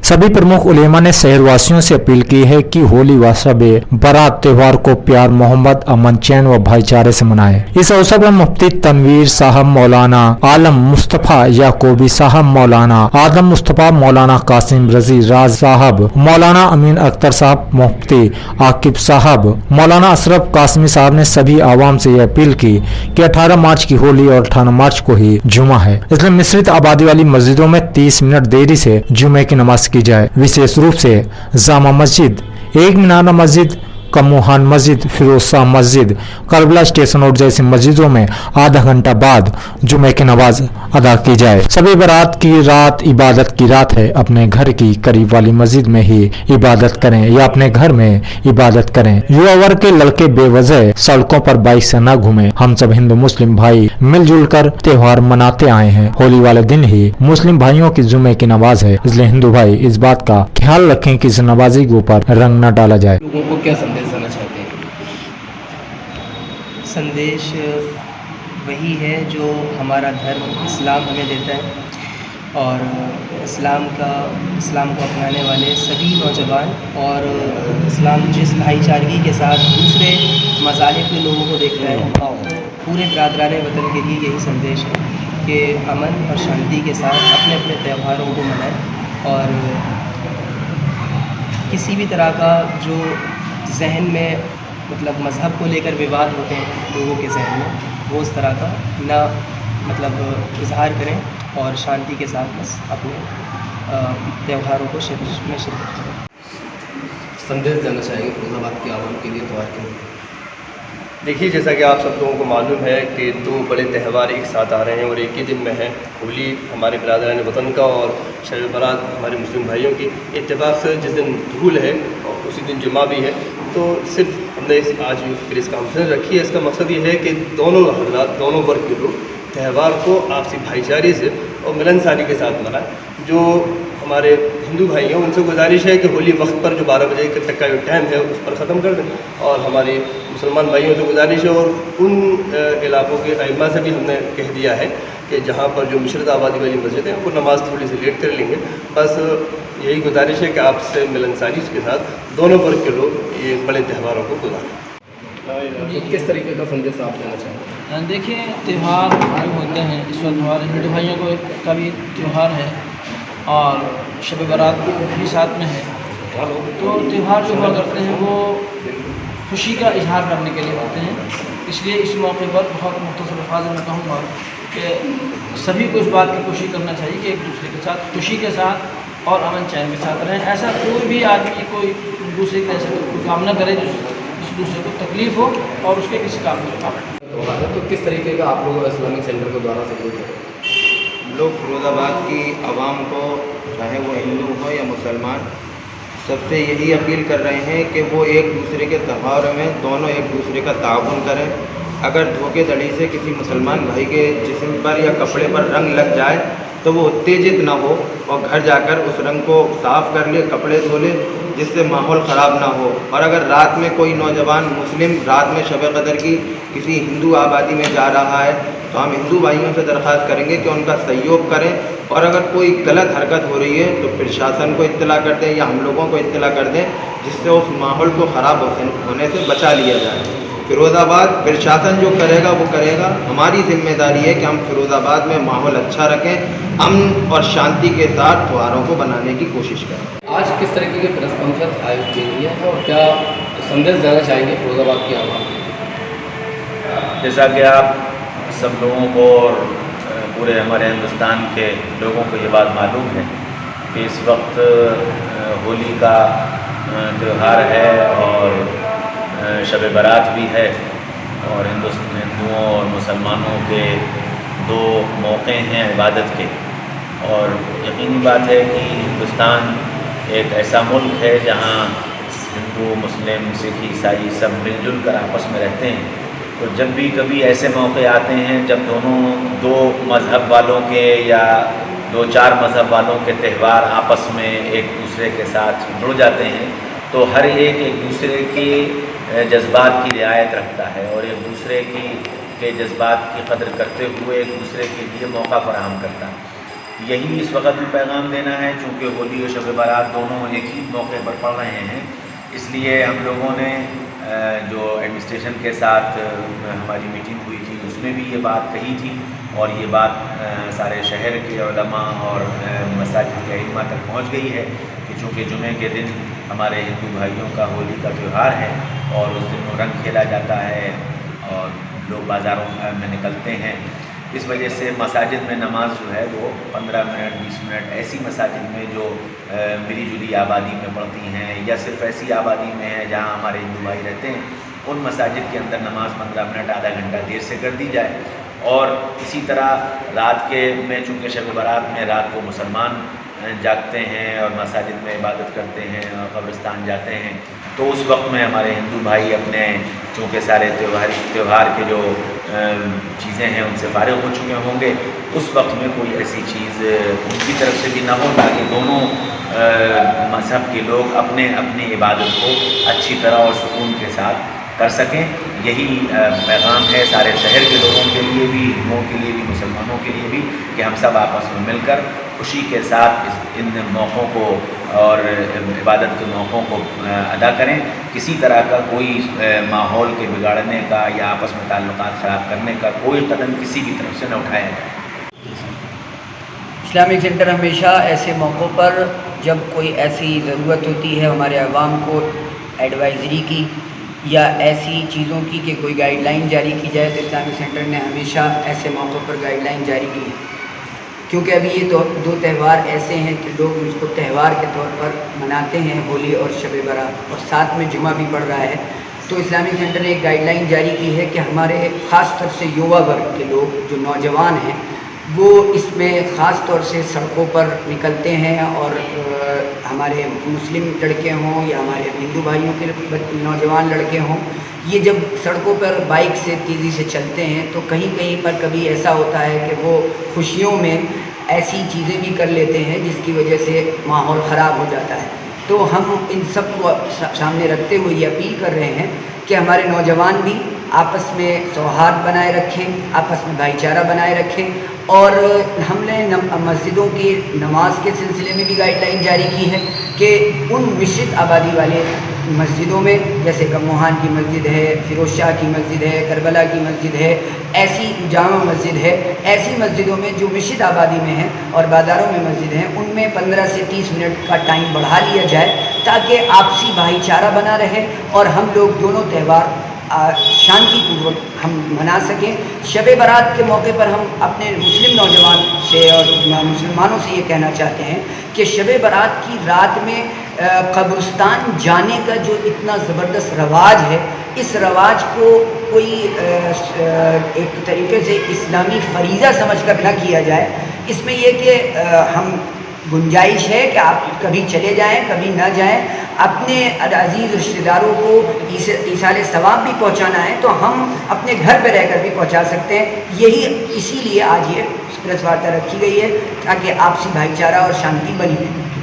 सभी प्रमुख उलेमा ने शहरवासियों से अपील की है कि होली व शब बारात त्योहार को प्यार, मोहब्बत, अमन, चैन व भाईचारे से मनाएं। इस अवसर पर मुफ्ती तनवीर साहब, मौलाना आलम मुस्तफ़ा याकूबी साहब, मौलाना आदम मुस्तफ़ा, मौलाना कासिम रजी राज साहब, मौलाना अमीन अख्तर साहब, मुफ्ती आकिब साहब, मौलाना अशरफ कासमी साहब ने सभी आवाम से यह अपील की कि 18 मार्च की होली और 18 मार्च को ही जुमा है, इसलिए मिश्रित आबादी वाली मस्जिदों में 30 मिनट देरी से जुमे की नमाज की जाए। विशेष रूप से जामा मस्जिद, एक मीनारा मस्जिद, कमोहान मस्जिद, फिरोज शाह मस्जिद, करबला स्टेशन और जैसी मस्जिदों में आधा घंटा बाद जुमे की नमाज अदा की जाए। सभी बारात की रात इबादत की रात है, अपने घर की करीब वाली मस्जिद में ही इबादत करें या अपने घर में इबादत करें। युवा वर्ग के लड़के बेवजह सड़कों पर बाइक से न घूमें। हम सब हिंदू मुस्लिम भाई मिलजुल कर त्योहार मनाते आए हैं। होली वाले दिन ही मुस्लिम भाइयों की जुमे की नमाज है, इसलिए हिंदू भाई इस बात का ख्याल रखें कि इस नमाजी के ऊपर रंग न डाला जाए। लोगों को क्या संदेश देना चाहते हैं? संदेश वही है जो हमारा धर्म इस्लाम हमें देता है, और इस्लाम को अपनाने वाले सभी नौजवान और इस्लाम जिस भाईचारगी के साथ दूसरे मज़ाहिब के लोगों को देखता है, तो पूरे बरादरान वतन के लिए यही संदेश है कि अमन और शांति के साथ अपने अपने त्योहारों को मनाएं, और किसी भी तरह का जो जहन में मतलब मज़हब को लेकर विवाद होते हैं लोगों के जहन में, वो उस तरह का ना मतलब इजहार करें और शांति के साथ बस अपने त्योहारों को में शिरकत करें। संदेश देना चाहेंगे फिरोजाबाद की आवाम के लिए त्योहार के लिए? देखिए, जैसा कि आप सब लोगों को मालूम है कि दो बड़े त्यौहार एक साथ आ रहे हैं और एक ही दिन में है। होली हमारे बिरादरान वतन का और शब बारात हमारे मुस्लिम भाइयों की। इत्तेफाक से जिस दिन धूल है और उसी दिन जुमा भी है, तो सिर्फ हमने आज प्रेस कॉन्फ्रेंस रखी है। इसका मकसद ये है कि दोनों हजरात, दोनों वर्ग के लोग त्यौहार को आपसी भाईचारे से और मिलनसारी के साथ मनाएं। जो हमारे हिंदू भाई हैं उनसे गुजारिश है कि होली वक्त पर जो 12 बजे तक का जो टाइम है उस पर ख़त्म कर दें, और हमारे मुसलमान भाइयों से गुजारिश है और उन इलाक़ों के अइम्मा से भी हमने कह दिया है कि जहाँ पर जो मिश्रित आबादी वाली मस्जिद है वो नमाज़ थोड़ी सी लेट कर लेंगे। बस यही गुजारिश है कि आपसे मिलनसारी के साथ दोनों वर्ग के लोग ये बड़े त्योहारों को गुजारें। किस तरीके का संदेश आप देना चाहेंगे? देखिए, त्यौहार जो होते हैं इस वक्त हमारे हिंदू भाइयों का भी त्यौहार है और शब बारात भी साथ में है, तो त्यौहार जो हुआ करते हैं वो खुशी का इजहार करने के लिए होते हैं। इसलिए इस मौके पर बहुत मुख्तसर अल्फाज में कहूँगा कि सभी को इस बात की कोशिश करना चाहिए कि एक दूसरे के साथ खुशी के साथ और अमन चैन के साथ रहें। ऐसा कोई भी आदमी कोई दूसरे के ऐसे कोई काम न करे जिस दूसरे को तकलीफ़ हो और उसके किसी काम में रुकावट। तो किस तरीके का आप लोग इस्लामिक सेंटर के द्वारा सहयोग करें? लोग फिरोज़ाबाद की आवाम को, चाहे वो हिंदू हो या मुसलमान, सबसे यही अपील कर रहे हैं कि वो एक दूसरे के त्योहारों में दोनों एक दूसरे का ताउन करें। अगर धोखेधड़ी से किसी मुसलमान भाई के जिस्म पर या कपड़े पर रंग लग जाए तो वो उत्तेजित ना हो और घर जाकर उस रंग को साफ़ कर ले, कपड़े धो ले, जिससे माहौल ख़राब ना हो। और अगर रात में कोई नौजवान मुस्लिम रात में शब कदर की किसी हिंदू आबादी में जा रहा है तो हम हिंदू भाइयों से दरख्वास्त करेंगे कि उनका सहयोग करें, और अगर कोई गलत हरकत हो रही है तो प्रशासन को इत्तला कर दें या हम लोगों को इत्तला कर दें, जिससे उस माहौल को ख़राब होने से बचा लिया जाए। फिरोज़ाबाद प्रशासन जो करेगा वो करेगा, हमारी जिम्मेदारी है कि हम फिरोज़ाबाद में माहौल अच्छा रखें, अमन और शांति के साथ त्योहारों को बनाने की कोशिश करें। आज किस तरीके के प्रेस कॉन्फ्रेंस आयोजित की गई है और क्या संदेश देना चाहेंगे फिरोज़ाबाद की आवाम को? जैसा कि आप सब लोगों को और पूरे हमारे हिंदुस्तान के लोगों को ये बात मालूम है कि इस वक्त होली का त्यौहार है और शब बारात भी है, और हिंदुओं और मुसलमानों के दो मौक़े हैं इबादत के। और यकीनी बात है कि हिंदुस्तान एक ऐसा मुल्क है जहाँ हिंदू, मुस्लिम, सिख, ईसाई सब मिलजुल कर आपस में रहते हैं। तो जब भी कभी ऐसे मौके आते हैं जब दो मज़हब वालों के या दो चार मज़हब वालों के त्यौहार आपस में एक दूसरे के साथ जुड़ जाते हैं तो हर एक दूसरे के जज्बात की रियायत रखता है और एक दूसरे के जज्बात की कदर करते हुए एक दूसरे के लिए मौका फराहम करता है। यही इस वक्त भी पैगाम देना है, चूँकि होली और शब बारात दोनों एक ही मौके पर पड़ रहे हैं, इसलिए हम लोगों ने जो एडमिनिस्ट्रेशन के साथ हमारी मीटिंग हुई थी उसमें भी ये बात कही थी और ये बात सारे शहर के उलमा और मसाजिद के अइम्मा तक पहुंच गई है कि चूँकि जुमे के दिन हमारे हिंदू भाइयों का होली का त्यौहार है और उस दिन रंग खेला जाता है और लोग बाज़ारों में निकलते हैं। इस वजह से मसाजिद में नमाज जो है वो 15 मिनट 20 मिनट ऐसी मसाजिद में जो मिली जुली आबादी में पड़ती हैं या सिर्फ ऐसी आबादी में है जहाँ हमारे हिंदू भाई रहते हैं, उन मसाजिद के अंदर नमाज 15 मिनट आधा घंटा देर से कर दी जाए। और इसी तरह रात के में चूँकि शब बारात में रात को मुसलमान जागते हैं और मसाजिद में इबादत करते हैं और कब्रिस्तान जाते हैं, तो उस वक्त में हमारे हिंदू भाई अपने चूँकि सारे त्यौहार के जो चीज़ें हैं उनसे फारिग हो चुके होंगे, उस वक्त में कोई ऐसी चीज़ उनकी तरफ से भी ना हो ताकि दोनों मज़हब के लोग अपने अपनी इबादत को अच्छी तरह और सुकून के साथ कर सकें। यही पैगाम है सारे शहर के लोगों के लिए भी, हिंदुओं के लिए भी, मुसलमानों के लिए भी कि हम सब आपस में मिलकर खुशी के साथ इन मौक़ों को और इबादत के मौक़ों को अदा करें। किसी तरह का कोई माहौल के बिगाड़ने का या आपस में ताल्लुकात ख़राब करने का कोई कदम किसी की तरफ से न उठाया जाए। इस्लामिक सेंटर हमेशा ऐसे मौक़ों पर जब कोई ऐसी ज़रूरत होती है हमारे अवाम को एडवाइज़री की या ऐसी चीज़ों की कि कोई गाइडलाइन जारी की जाए, तो इस्लामिक सेंटर ने हमेशा ऐसे मौक़ों पर गाइडलाइन जारी की है। क्योंकि अभी ये दो त्यौहार ऐसे हैं कि लोग उसको त्यौहार के तौर पर मनाते हैं, होली और शब बारात, और साथ में जुमा भी पड़ रहा है। तो इस्लामिक सेंटर ने एक गाइडलाइन जारी की है कि हमारे ख़ास तौर से युवा वर्ग के लोग जो नौजवान हैं वो इसमें ख़ास तौर से सड़कों पर निकलते हैं और हमारे मुस्लिम लड़के हों या हमारे हिंदू भाइयों के नौजवान लड़के हों, ये जब सड़कों पर बाइक से तेज़ी से चलते हैं तो कहीं कहीं पर कभी ऐसा होता है कि वो खुशियों में ऐसी चीज़ें भी कर लेते हैं जिसकी वजह से माहौल ख़राब हो जाता है। तो हम इन सब को सामने रखते हुए ये अपील कर रहे हैं कि हमारे नौजवान भी आपस में सौहार्द बनाए रखें, आपस में भाईचारा बनाए रखें। और हमने मस्जिदों की नमाज के सिलसिले में भी गाइडलाइन जारी की है कि उन मिश्रित आबादी वाले मस्जिदों में, जैसे कमोहान की मस्जिद है, फिरोज शाह की मस्जिद है, करबला की मस्जिद है, ऐसी जामा मस्जिद है, ऐसी मस्जिदों में जो मिश्रित आबादी में हैं और बाज़ारों में मस्जिद हैं, उनमें 15 से 30 मिनट का टाइम बढ़ा लिया जाए ताकि आपसी भाईचारा बना रहे और हम लोग दोनों त्यौहार शांतिपूर्वक हम मना सकें। शब बारात के मौके पर हम अपने मुस्लिम नौजवान से और मुसलमानों से ये कहना चाहते हैं कि शब बारात की रात में कब्रिस्तान जाने का जो इतना ज़बरदस्त रवाज है, इस रवाज को कोई एक तरीके से इस्लामी फरीज़ा समझकर न किया जाए। इसमें यह कि हम गुंजाइश है कि आप कभी चले जाएं, कभी न जाएं, अपने अज़ीज़ रिश्तेदारों को ईसाले सवाब भी पहुंचाना है तो हम अपने घर पर रहकर भी पहुंचा सकते हैं। यही इसीलिए आज ये प्रेस वार्ता रखी गई है ताकि आपसी भाईचारा और शांति बनी रहे।